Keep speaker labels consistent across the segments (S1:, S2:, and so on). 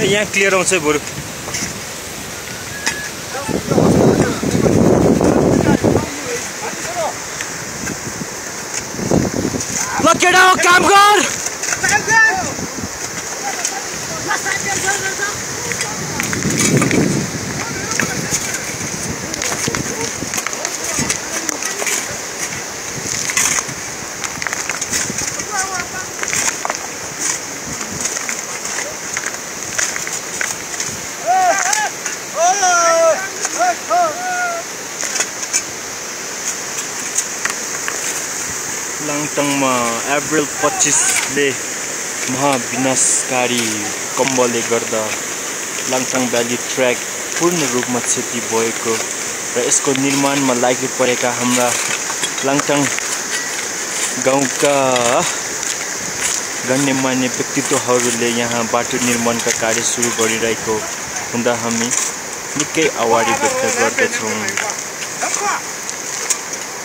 S1: यहाँ क्लियर आउँछ बरु ल केटा हो काम गर लाङटाङमा अप्रिल 25 ले महाविनाशकारी भूकम्पले गर्दा लाङटाङ भ्याली ट्र्याक पूर्ण रूपमा क्षति भएको र यसको निर्माणमा लागि परेका हाम्रा लाङटाङ गाउँका गण्यमान्य व्यक्तित्वहरूले यहाँ बाटो निर्माणका कार्य सुरु गरिरहेको हुँदा हामी निकै आभारी व्यक्त गर्दछौँ।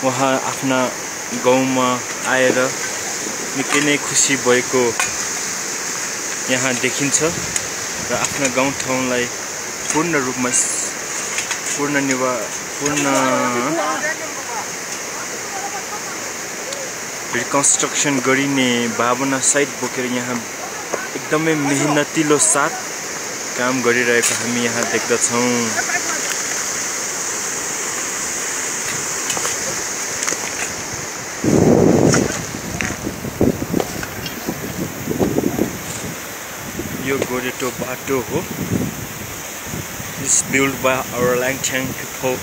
S1: उहाँ आफ्ना गाउँमा आएर निकै नै खुसी भएको यहाँ देखिन्छ र आफ्ना गाउँठाउँलाई पूर्ण रूपमा रिकन्स्ट्रक्सन गरिने भावना सहित बोकेर यहाँ एकदमै मेहनतिलो साथ काम गरिरहेको हामी यहाँ देख्दछौँ। यो गोरेटो बाटो हो। It's built by our Langtang people.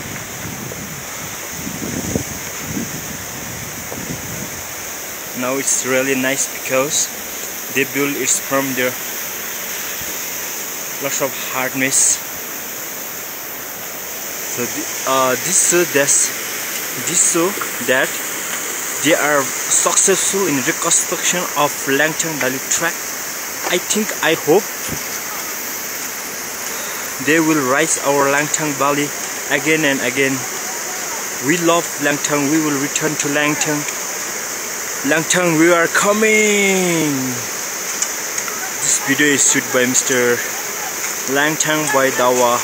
S1: Now it's really nice because they build it from their lots of hardness. So this show that they are successful in reconstruction of Langtang Valley track. I hope they will rise our Langtang Valley again and again. We love Langtang. We will return to Langtang. Langtang, we are coming. This video is shot by Mr. Langtang by Dawa.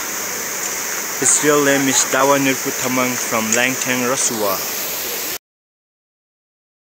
S1: His real name is Dawa Nirputhamang from Langtang, Rasuwa.